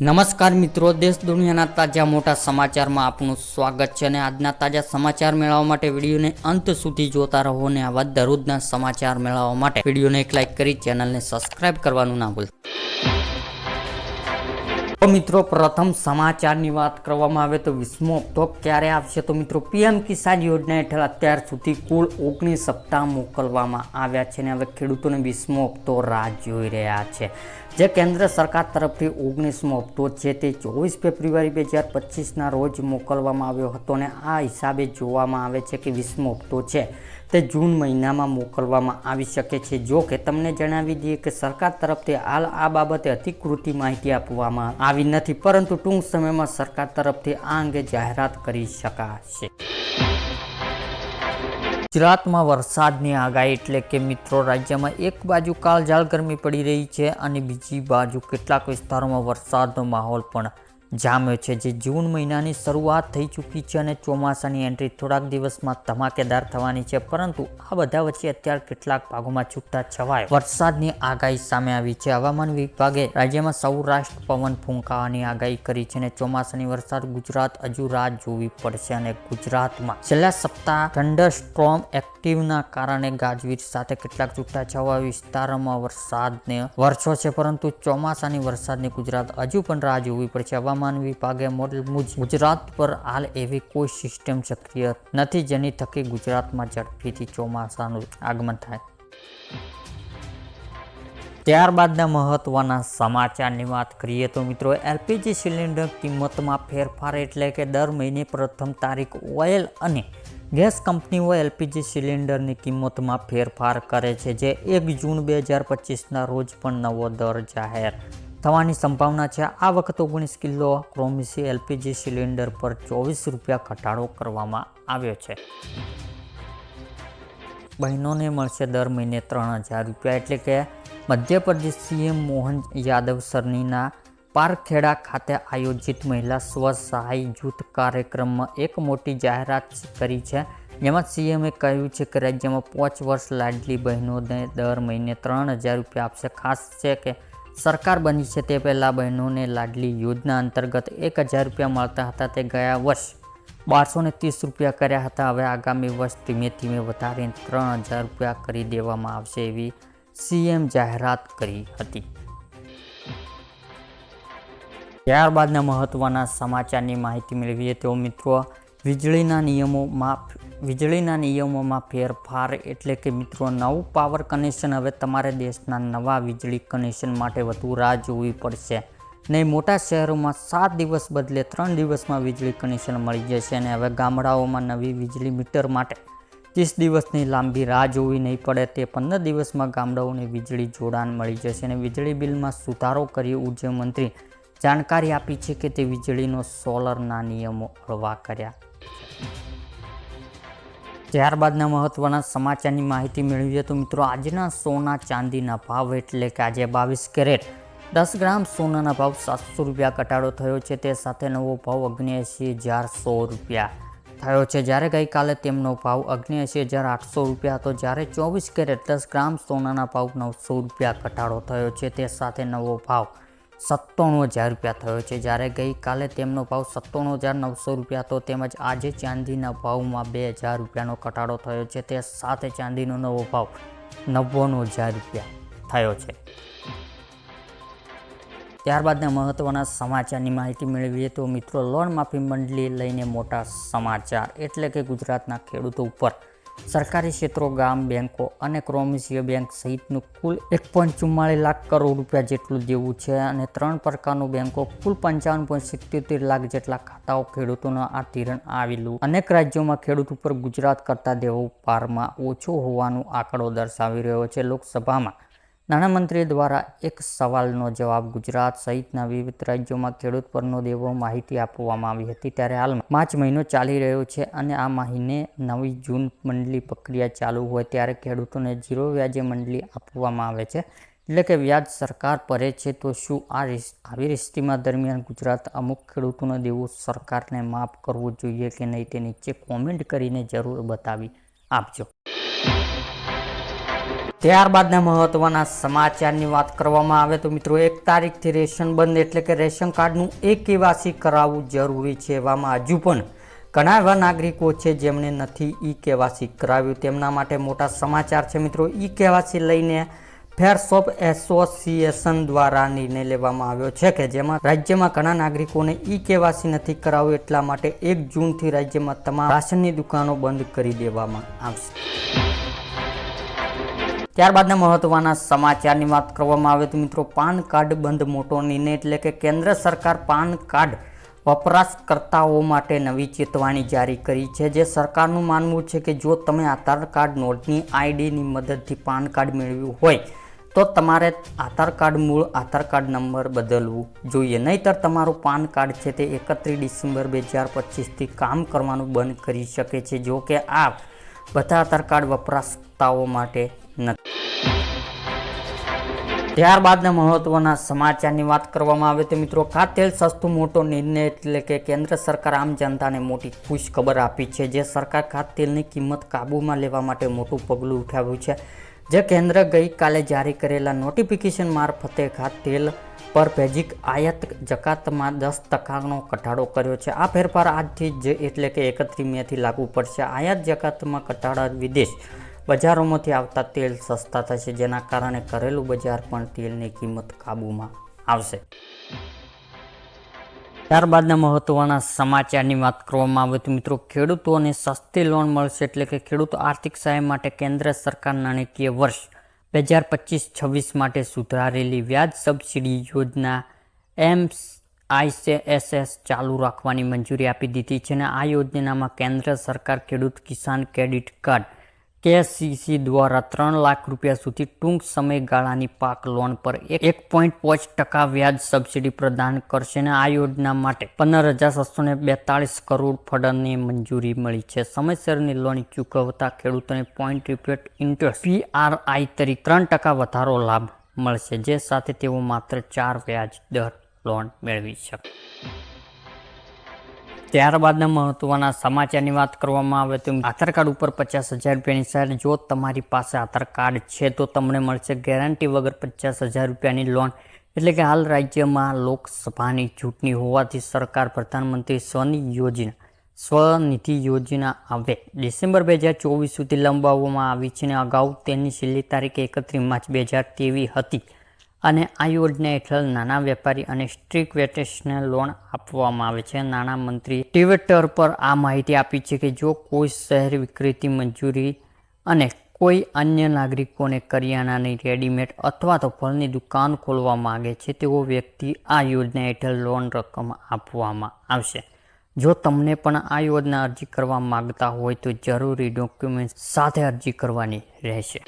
નમસ્કાર મિત્રો, દેશ દુનિયાના તાજા મોટા સમાચારમાં આપનું સ્વાગત છે અને આજના તાજા સમાચાર મેળવવા માટે વિડીયોને અંત સુધી જોતા રહો અને આવા દરરોજના સમાચાર મેળવવા માટે વિડીયોને એક લાઇક કરી ચેનલને સબસ્ક્રાઇબ કરવાનું ના ભૂલતા. તો મિત્રો, પ્રથમ સમાચારની વાત કરવામાં આવે તો 20મો હપ્તો ક્યારે આવશે? તો મિત્રો, પીએમ કિસાન યોજના હેઠળ અત્યાર સુધી કુલ 19 હપ્તા મોકલવામાં આવ્યા છે અને હવે ખેડૂતોને 20મો હપ્તો રાહ જોઈ રહ્યા છે. જે કેન્દ્ર સરકાર તરફથી 19મો હપ્તો છે તે 24 ફેબ્રુઆરી 2025ના રોજ મોકલવામાં આવ્યો હતો અને આ હિસાબે જોવામાં આવે છે કે 20મો હપ્તો છે તે જૂન મહિનામાં મોકલવામાં આવી શકે છે. જો કે તમને જણાવી દઈએ કે સરકાર તરફથી હાલ આ બાબતે અધિકૃત માહિતી આપવામાં આવી નથી, પરંતુ ટૂંક સમયમાં સરકાર તરફથી આ અંગે જાહેરાત કરી શકાશે. ગુજરાતમાં વરસાદની આગાહી એટલે કે મિત્રો, રાજ્યમાં એક બાજુ કાળઝાળ ગરમી પડી રહી છે અને બીજી બાજુ કેટલાક વિસ્તારોમાં વરસાદનો માહોલ પણ જામ્યો છે. જે જૂન મહિનાની શરૂઆત થઈ ચૂકી છે અને ચોમાસાની એન્ટ્રી થોડાક દિવસમાં ધમાકેદાર થવાની છે, પરંતુ આ બધા વચ્ચે અત્યારે કેટલાક ભાગોમાં છૂટાછવાયા વરસાદની આગાહી સામે આવી છે. હવામાન વિભાગે રાજ્યમાં સૌરાષ્ટ્ર પવન ફૂંકાવાની આગાહી કરી છે અને ચોમાસાની વરસાદ ગુજરાત હજુ રાહ જોવી પડશે અને ગુજરાતમાં છેલ્લા સપ્તાહ થંડરસ્ટોર્મ એક્ટિવના કારણે ગાજવીજ સાથે કેટલાક છૂટાછવાયા વિસ્તારોમાં વરસાદને વરસ્યો છે, પરંતુ ચોમાસાની વરસાદની ગુજરાત હજુ પણ રાહ જોવી પડશે. હવામાન વિભાગે મોડેલ મુજબ ગુજરાત પર હાલ એવી કોઈ સિસ્ટમ સક્રિય નથી જેની થકી ગુજરાતમાં ઝડપીથી ચોમાસાનું આગમન થાય. ત્યારબાદના મહત્વના સમાચારની વાત કરીએ તો મિત્રો, એલપીજી સિલિન્ડર કિંમતમાં ફેરફાર એટલે કે દર મહિને પ્રથમ તારીખ ઓઇલ અને ગેસ કંપનીઓ એલપીજી સિલિન્ડરની કિંમતમાં ફેરફાર કરે છે. જે 1 જૂન 2025ના રોજ પણ નવો દર જાહેર થવાની સંભાવના છે. આ વખતે 19 કિલો ક્રોમિસી એલપીજી સિલિન્ડર પર 24 રૂપિયા ઘટાડો કરવામાં આવ્યો છે. બહેનોને મળશે દર મહિને 3000 રૂપિયા. એટલે કે મધ્યપ્રદેશ સીએમ મોહન યાદવ સરની પારખેડા ખાતે આયોજિત મહિલા સ્વસહાય જૂથ કાર્યક્રમમાં એક મોટી જાહેરાત કરી છે, જેમાં સીએમએ કહ્યું છે કે રાજ્યમાં 5 વર્ષ લાડલી બહેનોને દર મહિને 3000 રૂપિયા આપશે. ખાસ છે કે સરકાર બની છે તે પહેલાં બહેનોને લાડલી યોજના અંતર્ગત 1000 રૂપિયા મળતા હતા, તે ગયા વર્ષ 1230 રૂપિયા કર્યા હતા. હવે આગામી વર્ષ ધીમે ધીમે વધારીને 3000 રૂપિયા કરી દેવામાં આવશે એવી સીએમ જાહેરાત કરી હતી. ત્યારબાદના મહત્વના સમાચારની માહિતી મેળવીએ તો મિત્રો, વીજળીના નિયમોમાં ફેરફાર એટલે કે મિત્રો, નવું પાવર કનેક્શન. હવે તમારે દેશના નવા વીજળી કનેક્શન માટે વધુ રાહ જોવી પડશે નહીં. મોટા શહેરોમાં 7 દિવસ બદલે 3 દિવસમાં વીજળી કનેક્શન મળી જશે અને હવે ગામડાઓમાં નવી વીજળી મીટર માટે 30 દિવસની લાંબી રાહ જોવી નહીં પડે. તે 15 દિવસમાં ગામડાઓને વીજળી જોડાણ મળી જશે અને વીજળી બિલમાં સુધારો કરી ઉર્જા મંત્રી જાણકારી આપી છે કે તે વીજળીનો સોલરના નિયમો હળવા કર્યા. ત્યારબાદના મહત્વના સમાચારની માહિતી મેળવીએ તો મિત્રો, આજના સોના ચાંદીના ભાવ એટલે કે આજે 22 કેરેટ 10 ગ્રામ સોનાના ભાવ 700 રૂપિયા ઘટાડો થયો છે. તે સાથે નવો ભાવ 79,100 રૂપિયા થયો છે, જ્યારે ગઈકાલે તેમનો ભાવ 79,800 રૂપિયા હતો. જ્યારે 24 કેરેટ 10 ગ્રામ સોનાના ભાવ 900 રૂપિયા ઘટાડો થયો છે. તે સાથે નવો ભાવ 97,000 રૂપિયા થયો છે, જ્યારે ગઈકાલે તેમનો ભાવ 97,900 રૂપિયા હતો. તેમજ આજે ચાંદીના ભાવમાં 2000 રૂપિયાનો ઘટાડો થયો છે. તે સાથે ચાંદીનો નવો ભાવ 99,000 રૂપિયા થયો છે. ત્યારબાદના મહત્વના સમાચારની માહિતી મેળવીએ તો મિત્રો, લોન માફી મંડળી લઈને મોટા સમાચાર એટલે કે ગુજરાતના ખેડૂતો ઉપર સરકારી ક્ષેત્રો, ગ્રામ બેંકો અને કોમર્શિયલ બેંક સહિતનું કુલ 1.44 લાખ કરોડ રૂપિયા જેટલું દેવું છે અને 3 પ્રકારનું બેંકો કુલ 55.77 લાખ જેટલા ખાતાઓ ખેડૂતોના આ ધિરાણ આવેલું. અનેક રાજ્યોમાં ખેડૂત ઉપર ગુજરાત કરતા દેવો પારમાં ઓછો હોવાનો આંકડો દર્શાવી રહ્યો છે. લોકસભામાં નાણામંત્રી દ્વારા એક સવાલનો જવાબ ગુજરાત સહિતના વિવિધ રાજ્યોમાં ખેડૂત પરનો દેવો માહિતી આપવામાં આવી હતી. ત્યારે હાલમાં માર્ચ મહિનો ચાલી રહ્યો છે અને આ મહિને 9 જૂન મંડળી પ્રક્રિયા ચાલુ હોય ત્યારે ખેડૂતોને 0 વ્યાજે મંડળી આપવામાં આવે છે, એટલે કે વ્યાજ સરકાર ભરે છે. તો શું આવી સ્થિતિમાં દરમિયાન ગુજરાત અમુક ખેડૂતોનો દેવો સરકારને માફ કરવો જોઈએ કે નહીં, તે નીચે કોમેન્ટ કરીને જરૂર બતાવી આપજો. ત્યારબાદના મહત્વના સમાચારની વાત કરવામાં આવે તો મિત્રો 1 તારીખથી રેશન બંધ એટલે કે રેશન કાર્ડનું KYC કરાવવું જરૂરી છે. એવામાં હજુ પણ ઘણા એવા નાગરિકો છે જેમણે નથી KYC કરાવ્યું. તેમના માટે મોટા સમાચાર છે મિત્રો. KYC લઈને ફેર શોપ એસોસિએશન દ્વારા નિર્ણય લેવામાં આવ્યો છે કે જેમાં રાજ્યમાં ઘણા નાગરિકોને KYC નથી કરાવ્યું, એટલા માટે 1 જૂનથી રાજ્યમાં તમામ રાશનની દુકાનો બંધ કરી દેવામાં આવશે. ત્યારબાદના મહત્વના સમાચારની વાત કરવામાં આવે તો મિત્રો પાન કાર્ડ બંધ મોટો નિર્ણય એટલે કે કેન્દ્ર સરકાર પાન કાર્ડ વપરાશકર્તાઓ માટે નવી ચેતવણી જારી કરી છે. જે સરકારનું માનવું છે કે જો તમે આધાર કાર્ડ નોંધણી IDની મદદથી પાન કાર્ડ મેળવ્યું હોય તો તમારે આધાર કાર્ડ મૂળ આધાર કાર્ડ નંબર બદલવું જોઈએ, નહીંતર તમારું પાન કાર્ડ છે તે 31 ડિસેમ્બર 2025થી કામ કરવાનું બંધ કરી શકે છે. જો કે આ બધા આધાર કાર્ડ વપરાશકર્તાઓ માટે નથી. ત્યારબાદના મહત્વના સમાચારની વાત કરવામાં આવે તો મિત્રો ખાદ્ય તેલ સસ્તું મોટો નિર્ણય એટલે કે કેન્દ્ર સરકાર આમ જનતાને મોટી ખુશ ખબર આપી છે. જે સરકાર ખાદ્ય તેલની કિંમત કાબૂમાં લેવા માટે મોટું પગલું ઉઠાવ્યું છે. જે કેન્દ્ર ગઈકાલે જારી કરેલા નોટિફિકેશન મારફતે ખાદ્ય તેલ પર બેઝિક આયાત જકાતમાં 10% ઘટાડો કર્યો છે. આ ફેરફાર આજથી જ એટલે કે 31 મેથી લાગુ પડશે. આયાત જકાતમાં ઘટાડા વિદેશ બજારોમાંથી આવતા તેલ સસ્તા થશે, જેના કારણે ઘરેલું બજાર પણ તેલની કિંમત કાબૂમાં આવશે. ત્યારબાદના મહત્વના સમાચારની વાત કરવામાં આવે તો મિત્રો ખેડૂતોને સસ્તી લોન મળશે એટલે કે ખેડૂતો આર્થિક સહાય માટે કેન્દ્ર સરકાર નાણાકીય વર્ષ 2025-26 માટે સુધારેલી વ્યાજ સબસિડી યોજના MICSS ચાલુ રાખવાની મંજૂરી આપી દીધી છે. અને આ યોજનામાં કેન્દ્ર સરકાર ખેડૂત કિસાન ક્રેડિટ કાર્ડ KCC દ્વારા 3 લાખ રૂપિયા સુધી ટૂંક સમયગાળાની પાક લોન પર 1.5% વ્યાજ સબસિડી પ્રદાન કરશે. અને આ યોજના માટે 15,642 કરોડ ફંડની મંજૂરી મળી છે. સમયસરની લોન ચૂકવતા ખેડૂતોને પોઈન્ટ રિપેટ ઇન્ટરેસ્ટ PRI તરીકે 3% વધારો લાભ મળશે, જે સાથે તેઓ માત્ર 4 વ્યાજ દર લોન મેળવી શકે. ત્યારબાદના મહત્વના સમાચારની વાત કરવામાં આવે તો આધાર કાર્ડ ઉપર 50,000 રૂપિયાની સહાય. જો તમારી પાસે આધાર કાર્ડ છે તો તમને મળશે ગેરંટી વગર 50,000 રૂપિયાની લોન. એટલે કે હાલ રાજ્યમાં લોકસભાની ચૂંટણી હોવાથી સરકાર પ્રધાનમંત્રી સ્વનિધિ યોજના હવે ડિસેમ્બર 2024 સુધી લંબાવવામાં આવી છે. અને અગાઉ તેની છેલ્લી તારીખ 31 માર્ચ 2023 હતી. અને આ યોજના હેઠળ નાના વેપારી અને સ્ટ્રીટ વેન્ડર્સને લોન આપવામાં આવે છે. નાણામંત્રી ટ્વિટર પર આ માહિતી આપી છે કે જો કોઈ શહેર વિક્રેતી મંજૂરી અને કોઈ અન્ય નાગરિકોને કરિયાણાની રેડીમેડ અથવા તો ફળની દુકાન ખોલવા માંગે છે તેવો વ્યક્તિ આ યોજના હેઠળ લોન રકમ આપવામાં આવશે. જો તમને પણ આ યોજના અરજી કરવા માંગતા હોય તો જરૂરી ડોક્યુમેન્ટ સાથે અરજી કરવાની રહેશે.